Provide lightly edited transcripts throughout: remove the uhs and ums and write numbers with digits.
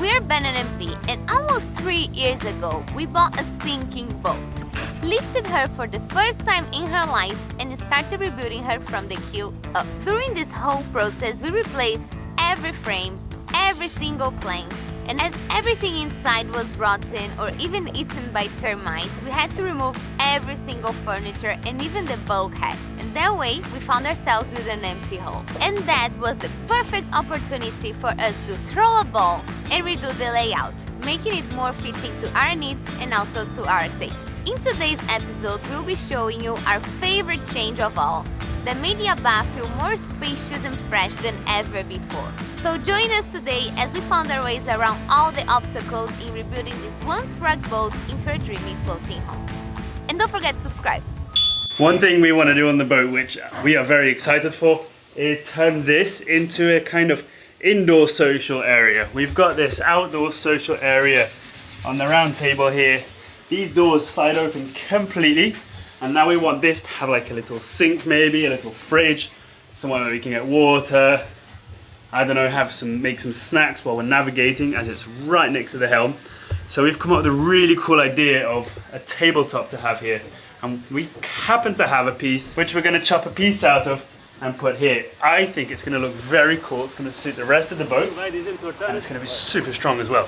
We're Ben and MP, and almost 3 years ago, we bought a sinking boat, lifted her for the first time in her life, and started rebuilding her from the keel up. During this whole process, we replaced every frame, every single plank, and as everything inside was rotten or even eaten by termites, we had to remove every single furniture and even the bulkhead. And that way, we found ourselves with an empty hull. And that was the perfect opportunity for us to throw a ball and redo the layout, making it more fitting to our needs and also to our taste. In today's episode, we'll be showing you our favorite change of all, that made Yabá feel more spacious and fresh than ever before. So join us today as we found our ways around all the obstacles in rebuilding this once rugged boat into a dreamy floating home. And don't forget to subscribe. One thing we want to do on the boat, which we are very excited for, is turn this into a kind of indoor social area. We've got this outdoor social area on the round table here. These doors slide open completely. And now we want this to have like a little sink, maybe a little fridge, somewhere where we can get water. I don't know, make some snacks while we're navigating, as it's right next to the helm. So we've come up with a really cool idea of a tabletop to have here. And we happen to have a piece, which we're going to chop a piece out of and put here. I think it's going to look very cool. It's going to suit the rest of the boat, and it's going to be super strong as well.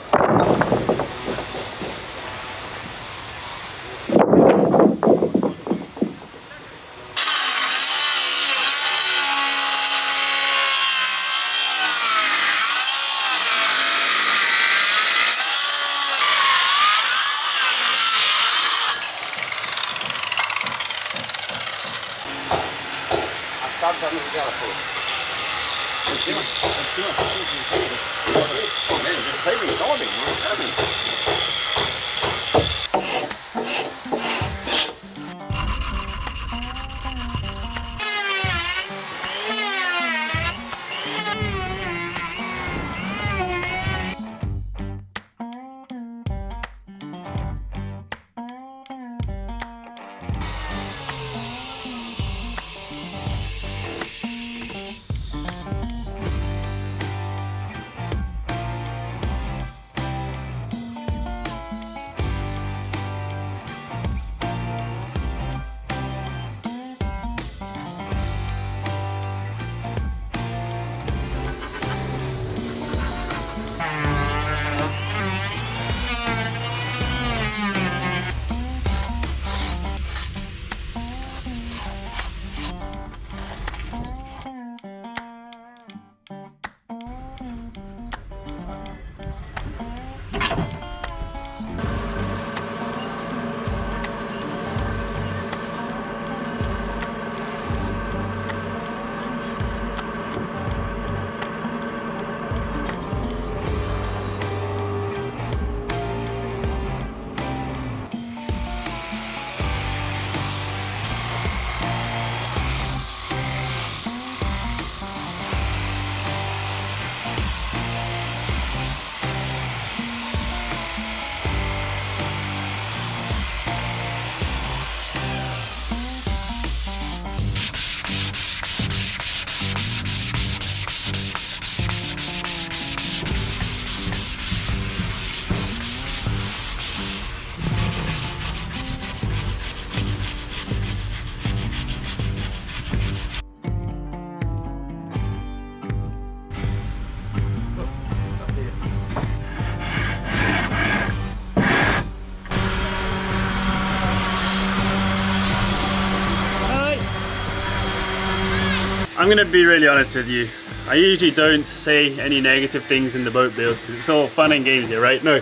I'm gonna be really honest with you. I usually don't say any negative things in the boat build because it's all fun and games here, right? No.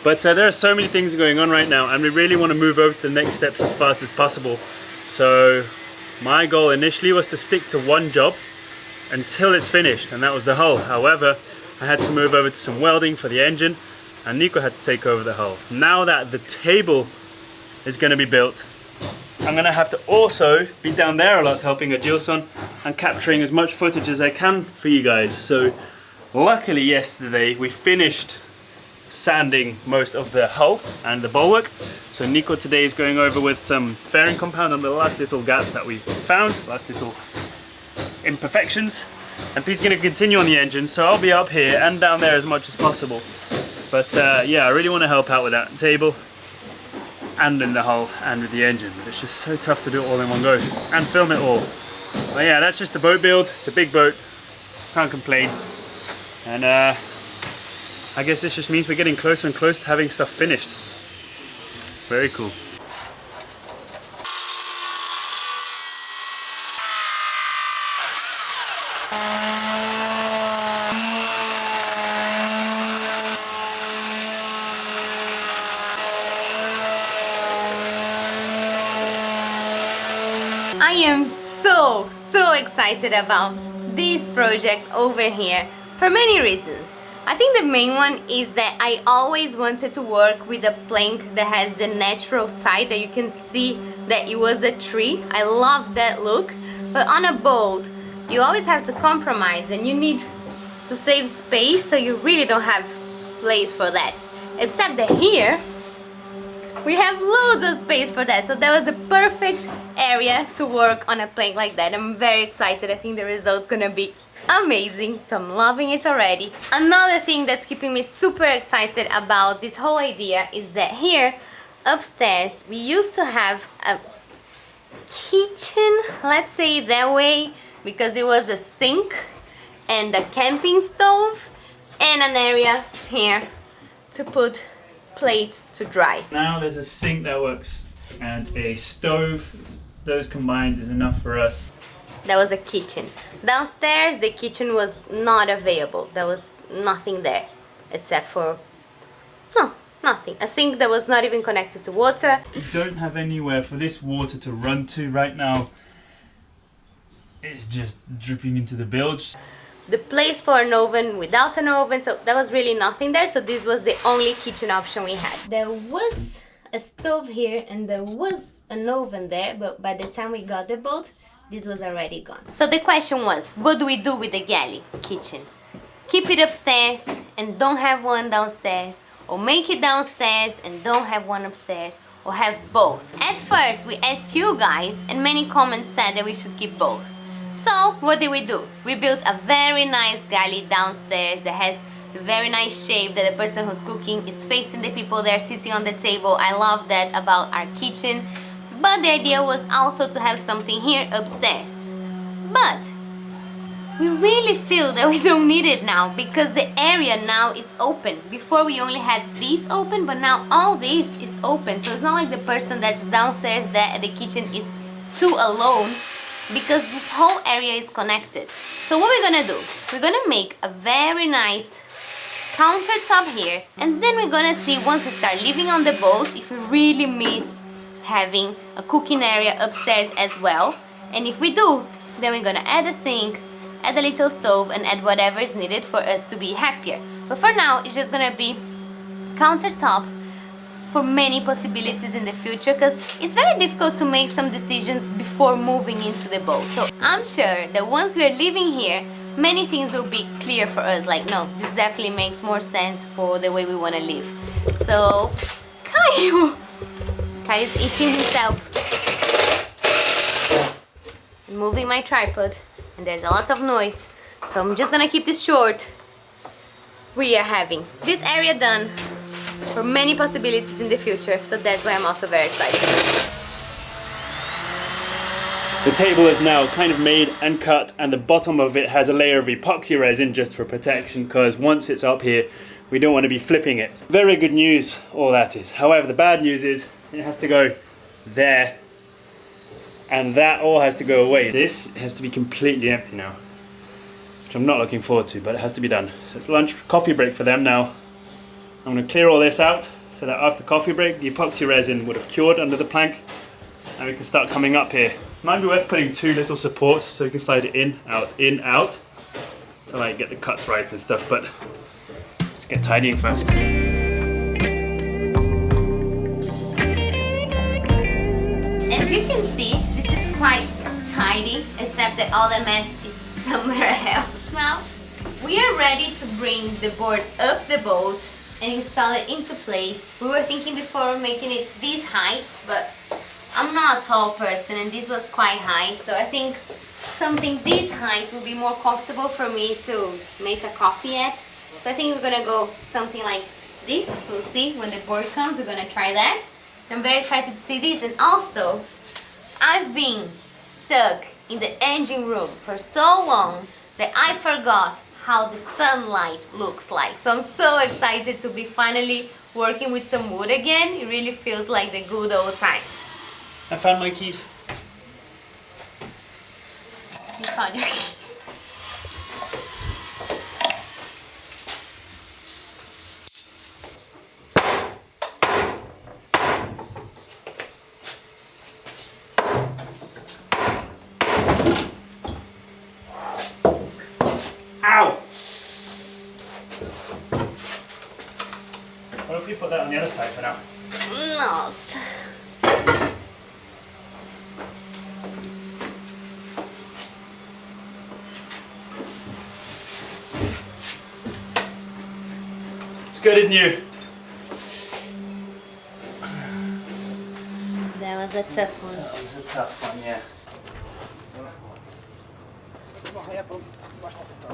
But there are so many things going on right now, and we really want to move over to the next steps as fast as possible. So my goal initially was to stick to one job until it's finished, and that was the hull. However, I had to move over to some welding for the engine, and Nico had to take over the hull. Now that the table is going to be built, I'm going to have to also be down there a lot helping Adilson and capturing as much footage as I can for you guys. So luckily yesterday we finished sanding most of the hull and the bulwark. So Nico today is going over with some fairing compound on the last little gaps that we found, last little imperfections. And Pete's going to continue on the engine, so I'll be up here and down there as much as possible. But yeah, I really want to help out with that table and in the hull and with the engine, but it's just so tough to do it all in one go and film it all. But yeah, that's just the boat build. It's a big boat, can't complain. And I guess this just means we're getting closer and closer to having stuff finished. Very cool. I am so excited about this project over here for many reasons. I think the main one is that I always wanted to work with a plank that has the natural side that you can see that it was a tree. I love that look. But on a boat, you always have to compromise and you need to save space, so you really don't have place for that. Except that here, we have loads of space for that, so that was the perfect area to work on a plank like that. I'm very excited. I think the result's gonna be amazing, so I'm loving it already. Another thing that's keeping me super excited about this whole idea is that here upstairs we used to have a kitchen, let's say it that way, because it was a sink and a camping stove and an area here to put plates to dry. Now there's a sink that works and a stove. Those combined is enough for us. That was a kitchen. Downstairs the kitchen was not available. There was nothing there except for nothing. A sink that was not even connected to water. We don't have anywhere for this water to run to right now. It's just dripping into the bilge. The place for an oven without an oven, so there was really nothing there, so this was the only kitchen option we had. There was a stove here and there was an oven there, but by the time we got the boat, this was already gone. So the question was, what do we do with the galley kitchen? Keep it upstairs and don't have one downstairs, or make it downstairs and don't have one upstairs, or have both? At first we asked you guys and many comments said that we should keep both. So what did we do? We built a very nice galley downstairs that has a very nice shape, that the person who's cooking is facing the people that are sitting on the table. I love that about our kitchen. But the idea was also to have something here upstairs. But we really feel that we don't need it now, because the area now is open. Before we only had this open, but now all this is open. So it's not like the person that's downstairs there at the kitchen is too alone, because this whole area is connected. So what we're gonna do, we're gonna make a very nice countertop here, and then we're gonna see once we start living on the boat if we really miss having a cooking area upstairs as well. And if we do, then we're gonna add a sink, add a little stove, and add whatever is needed for us to be happier. But for now, it's just gonna be countertop for many possibilities in the future, because it's very difficult to make some decisions before moving into the boat. So I'm sure that once we're living here, many things will be clear for us, like, no, this definitely makes more sense for the way we want to live. So Kai is itching himself, moving my tripod, and there's a lot of noise, so I'm just gonna keep this short. We are having this area done for many possibilities in the future, so that's why I'm also very excited. The table is now kind of made and cut, and the bottom of it has a layer of epoxy resin just for protection, because once it's up here we don't want to be flipping it. Very good news, all that is. However, the bad news is it has to go there, and that all has to go away. This has to be completely empty now, which I'm not looking forward to, but it has to be done. So it's lunch, coffee break for them now. I'm going to clear all this out so that after coffee break the epoxy resin would have cured under the plank and we can start coming up here. Might be worth putting two little supports so you can slide it in, out to like get the cuts right and stuff, but let's get tidying first. As you can see, this is quite tidy, except that all the mess is somewhere else now. We are ready to bring the board up the boat and install it into place. We were thinking before making it this height, but I'm not a tall person and this was quite high, so I think something this height will be more comfortable for me to make a coffee at. So I think we're gonna go something like this. We'll see when the board comes. We're gonna try that. I'm very excited to see this. And also, I've been stuck in the engine room for so long that I forgot how the sunlight looks like. So I'm so excited to be finally working with some wood again. It really feels like the good old times. I found my keys. You found your keys. Ow! What if we put that on the other side for now? Nossa. It's good as new. That was a tough one. That was a tough one, yeah.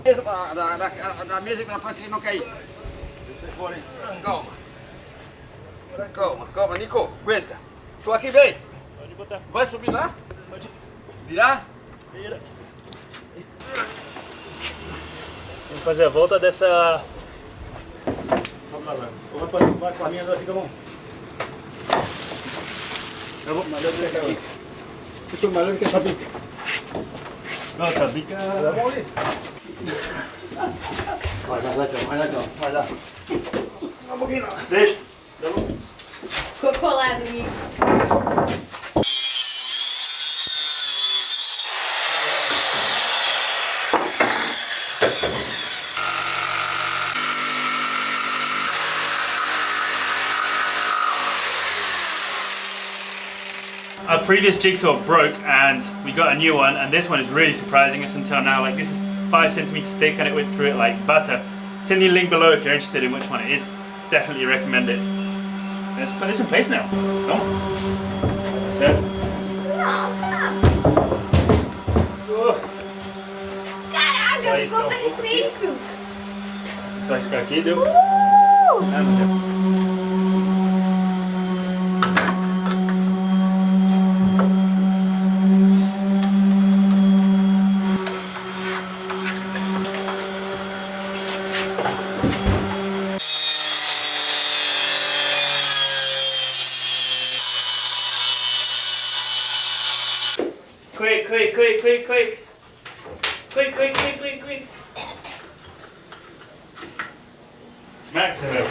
Da mesa que na frente não cair. Calma. Calma, calma, Nico. Aguenta. Tô aqui, vem. Pode botar. Vai subir lá? Pode. Virar? Vira. Vamos fazer a volta dessa... Ou vai com a minha, fica bom. Eu vou... Fica o malho que é sabica. Não, tá bica... Tá bom ali? Vai lá, então. Vai lá. Um pouquinho não. Deixa. Ficou colado, Nico. Our previous jigsaw broke and we got a new one, and this one is really surprising us until now. Like, this is 5 centimeters thick and it went through it like butter. It's in the link below if you're interested in which one it is. Definitely recommend it. Let's put this in place now. Come on. Like I said. Caraca, ficou perfeito! Só riscar aqui, deu? Ah, não deu. Quick. Max it up.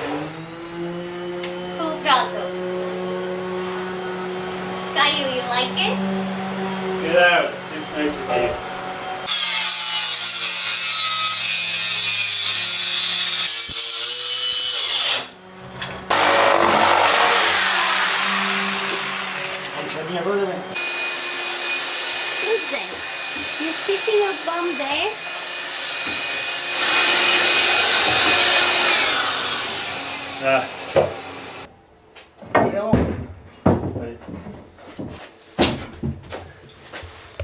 Full throttle. Caio, you like it? Get out, it's too smoky for you. Who's that? You're sitting your bum there? Ah.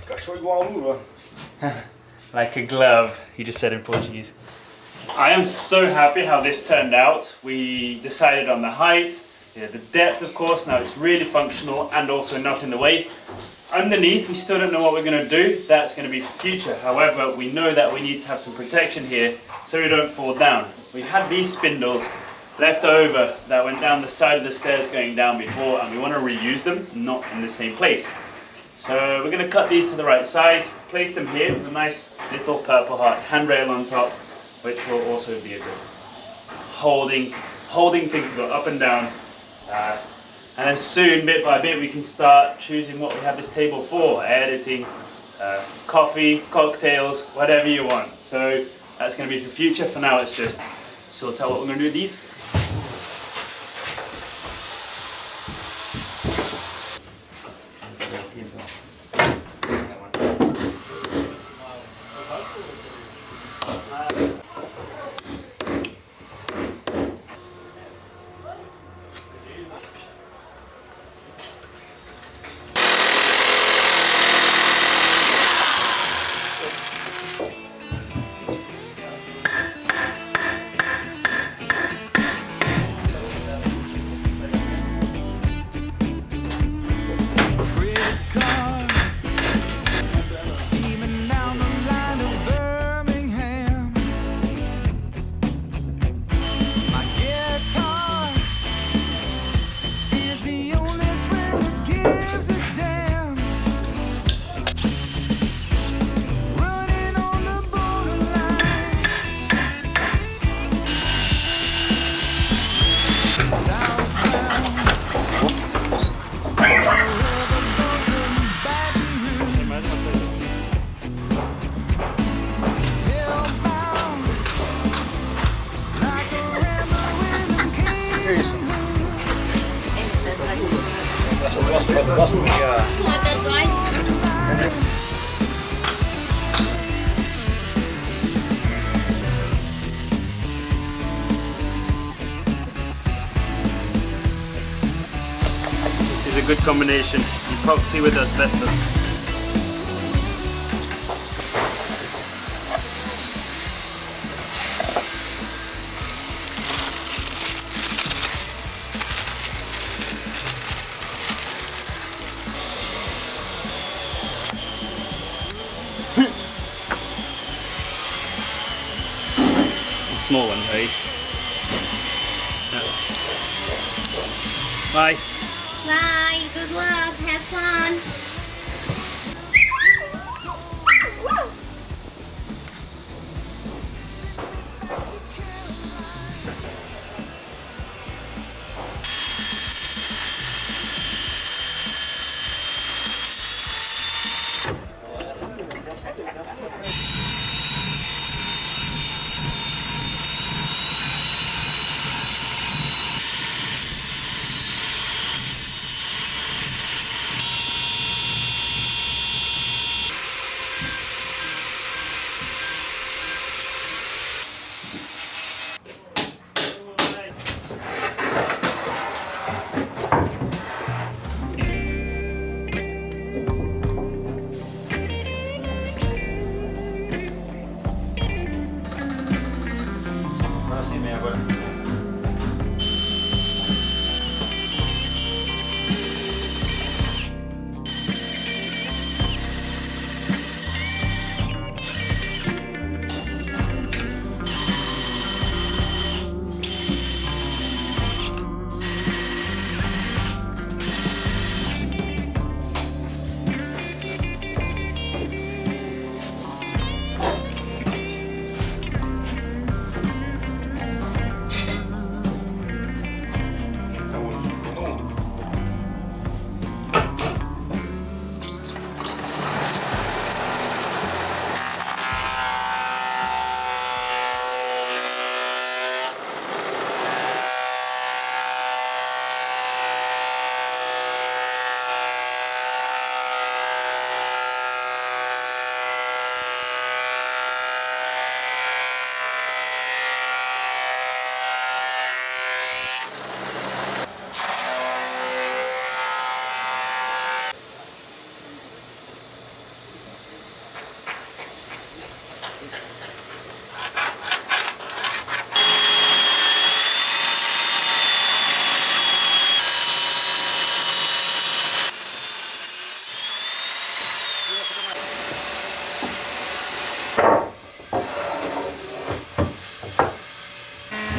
Cachorro igual a luva. Like a glove, he just said in Portuguese. I am so happy how this turned out. We decided on the height, the depth of course, now it's really functional and also not in the way. Underneath, we still don't know what we're going to do. That's going to be for future. However, we know that we need to have some protection here so we don't fall down. We had these spindles left over that went down the side of the stairs going down before, and we want to reuse them, not in the same place. So we're going to cut these to the right size, place them here with a nice little purple heart handrail on top, which will also be a good holding thing to go up and down. And then soon, bit by bit, we can start choosing what we have this table for, editing, coffee, cocktails, whatever you want. So that's going to be for future. For now, it's just sort out what we're going to do with these. Basta me. What that guy? This is a good combination. Epoxy with asbestos. Small one, hey? Bye. Bye. Good luck. Have fun.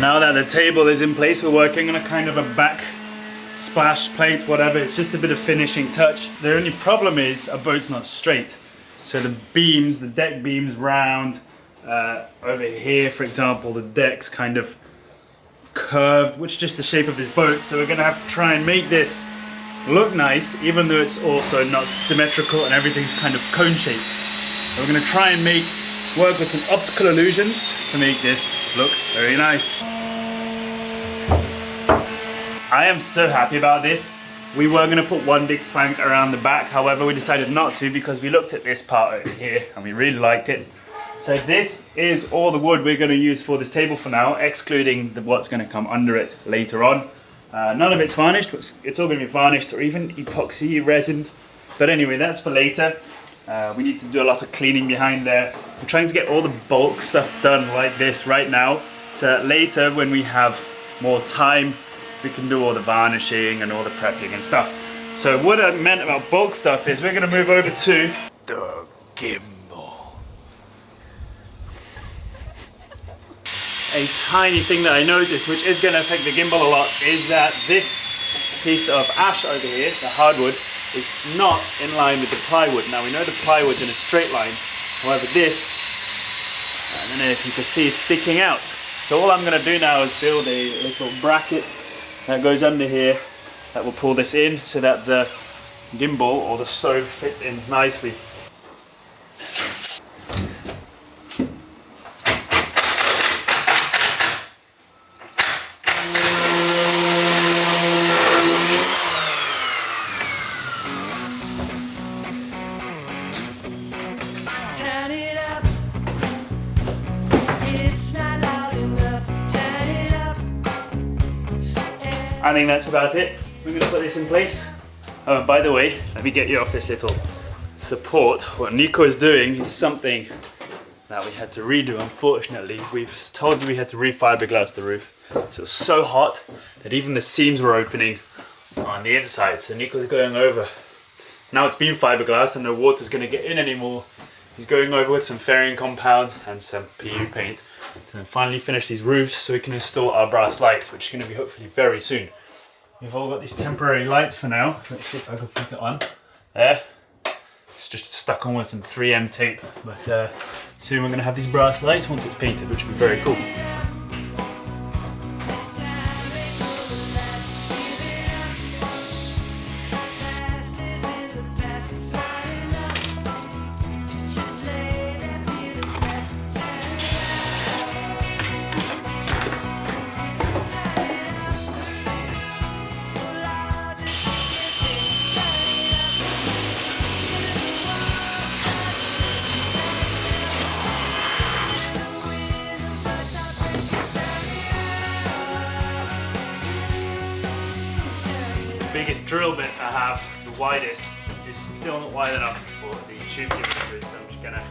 Now that the table is in place, we're working on a kind of a back splash plate, whatever. It's just a bit of finishing touch. The only problem is our boat's not straight. So the beams, the deck beams round, over here for example, the deck's kind of curved, which is just the shape of this boat. So we're gonna have to try and make this look nice, even though it's also not symmetrical and everything's kind of cone shaped. We're gonna try and work with some optical illusions to make this look very nice. I am so happy about this. We were going to put one big plank around the back, however we decided not to because we looked at this part over here and we really liked it. So this is all the wood we're going to use for this table for now, excluding what's going to come under it later on. None of it's varnished, it's all going to be varnished or even epoxy resin. But anyway, that's for later. We need to do a lot of cleaning behind there. I'm trying to get all the bulk stuff done like this right now, so that later when we have more time, we can do all the varnishing and all the prepping and stuff. So what I meant about bulk stuff is we're going to move over to the gimbal. A tiny thing that I noticed, which is going to affect the gimbal a lot, is that this piece of ash over here, the hardwood, is not in line with the plywood. Now we know the plywood's in a straight line, however this, I don't know if you can see, is sticking out. So all I'm going to do now is build a little bracket that goes under here that will pull this in so that the gimbal or the stove fits in nicely. I think that's about it. We're going to put this in place. Oh, and by the way, let me get you off this little support. What Nico is doing is something that we had to redo, unfortunately. We've told you we had to re-fiberglass the roof. So it was so hot that even the seams were opening on the inside. So Nico's going over. Now it's been fiberglass and no water's going to get in anymore. He's going over with some fairing compound and some PU paint to then finally finish these roofs so we can install our brass lights, which is going to be hopefully very soon. We've all got these temporary lights for now. Let's see if I can flick it on. There. It's just stuck on with some 3M tape, but soon we're going to have these brass lights once it's painted, which will be very cool. Biggest drill bit I have, the widest, is still not wide enough for the tube tip, so I'm just gonna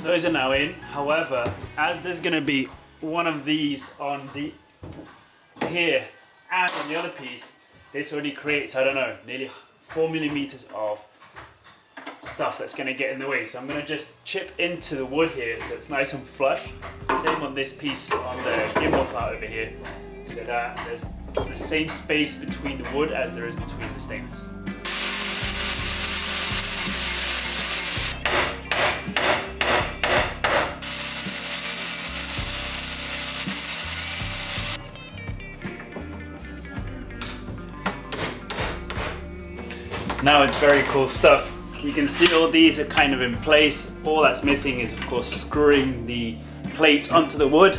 those are now in. However, as there's gonna be one of these on the here and on the other piece, this already creates, I don't know, nearly 4 millimeters of stuff that's going to get in the way. So I'm going to just chip into the wood here so it's nice and flush. Same on this piece on the gimbal part over here, so that there's the same space between the wood as there is between the stainless. Now it's very cool stuff. You can see all these are kind of in place. All that's missing is of course screwing the plates onto the wood.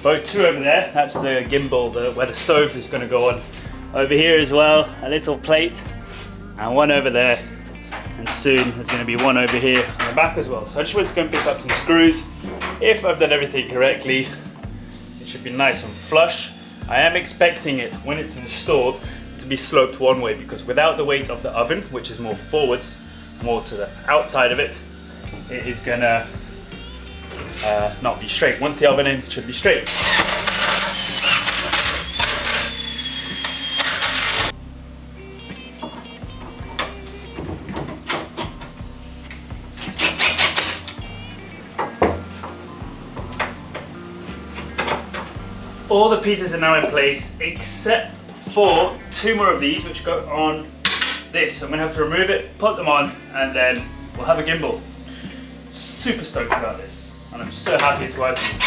Both two over there, that's the gimbal where the stove is going to go on. Over here as well, a little plate and one over there. And soon there's going to be one over here on the back as well. So I just went to go and pick up some screws. If I've done everything correctly, it should be nice and flush. I am expecting it when it's installed be sloped one way, because without the weight of the oven, which is more forwards, more to the outside of it, it is gonna not be straight. Once the oven in, it should be straight. All the pieces are now in place except for two more of these which go on this. So I'm going to have to remove it, put them on, and then we'll have a gimbal. Super stoked about this, and I'm so happy it's working.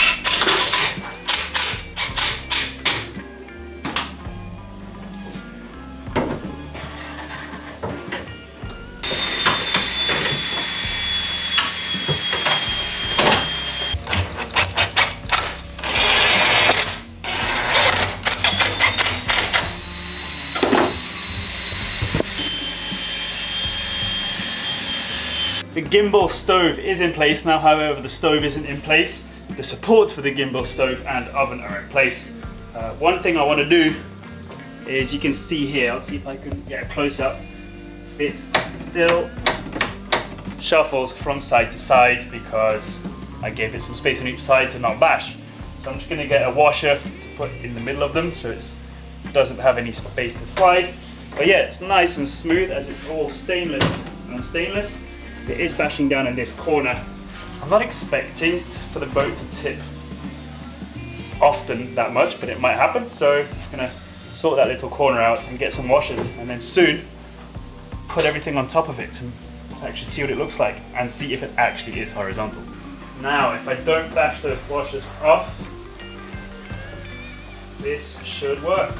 The gimbal stove is in place now, however the stove isn't in place. The supports for the gimbal stove and oven are in place. One thing I want to do is, you can see here, I'll see if I can get a close up, it still shuffles from side to side because I gave it some space on each side to not bash. So I'm just going to get a washer to put in the middle of them so it doesn't have any space to slide. But yeah, it's nice and smooth as it's all stainless and stainless. It is bashing down in this corner. I'm not expecting for the boat to tip often that much, but it might happen. So I'm gonna sort that little corner out and get some washers, and then soon put everything on top of it to actually see what it looks like and see if it actually is horizontal. Now, if I don't bash the washers off, this should work.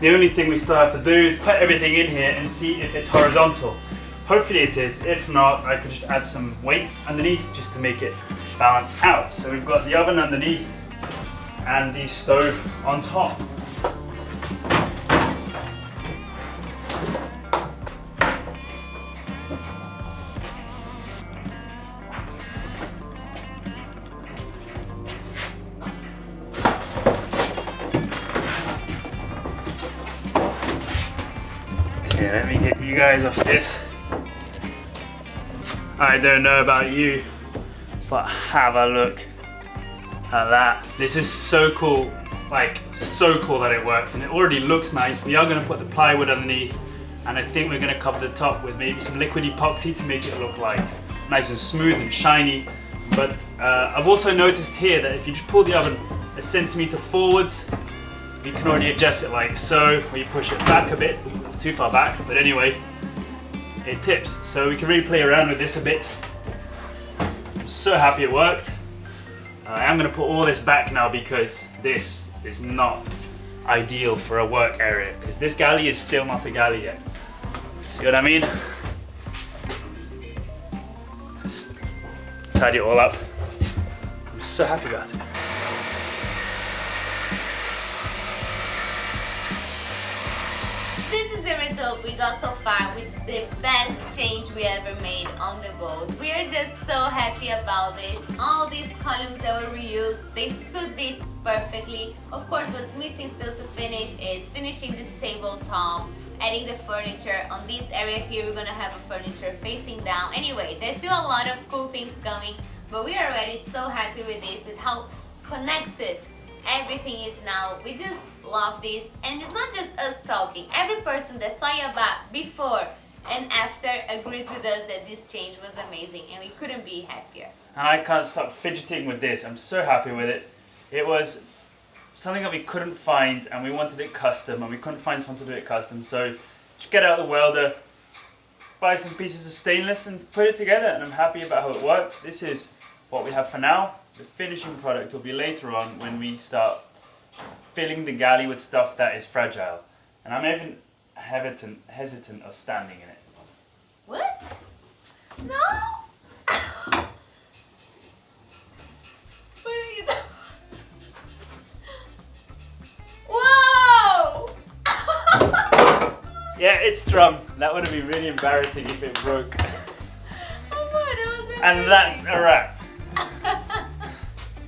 The only thing we still have to do is put everything in here and see if it's horizontal. Hopefully it is. If not, I could just add some weights underneath just to make it balance out. So we've got the oven underneath and the stove on top. Okay, let me get you guys off this. I don't know about you, but have a look at that. This is so cool, like so cool that it worked, and it already looks nice. We are going to put the plywood underneath, and I think we're going to cover the top with maybe some liquid epoxy to make it look like nice and smooth and shiny. But I've also noticed here that if you just pull the oven a centimeter forwards, you can already adjust it like so, or you push it back a bit. Ooh, that's too far back, but anyway, it tips. So we can really play around with this a bit. I'm so happy it worked. I am going to put all this back now because this is not ideal for a work area, because this galley is still not a galley yet. See what I mean? Just tidy it all up. I'm so happy about it. This is the result we got so far with the best change we ever made on the boat. We are just so happy about this. All these columns that were reused, they suit this perfectly. Of course, what's missing still to finish is finishing this tabletop, adding the furniture. On this area here, we're gonna have a furniture facing down. Anyway, there's still a lot of cool things coming, but we are already so happy with this, with how connected everything is now. We just love this, and it's not just us talking. Every person that saw Yabá before and after agrees with us that this change was amazing, and we couldn't be happier. And I can't stop fidgeting with this. I'm so happy with it. It was something that we couldn't find, and we wanted it custom, and we couldn't find someone to do it custom. So just get out the welder, buy some pieces of stainless, and put it together. And I'm happy about how it worked. This is what we have for now. The finishing product will be later on when we start filling the galley with stuff that is fragile. And I'm even hesitant of standing in it. What? No? What are you doing? Whoa! Yeah, it's strong. That would have been really embarrassing if it broke. Oh boy, that was And that's a wrap.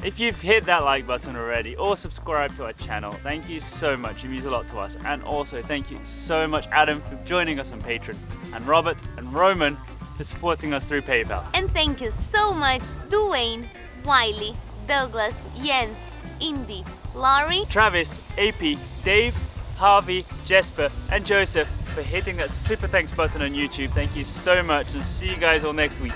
If you've hit that like button already or subscribed to our channel, thank you so much. You mean a lot to us. And also thank you so much, Adam, for joining us on Patreon, and Robert and Roman for supporting us through PayPal. And thank you so much, Dwayne, Wiley, Douglas, Jens, Indy, Laurie, Travis, AP, Dave, Harvey, Jesper, and Joseph for hitting that super thanks button on YouTube. Thank you so much, and see you guys all next week.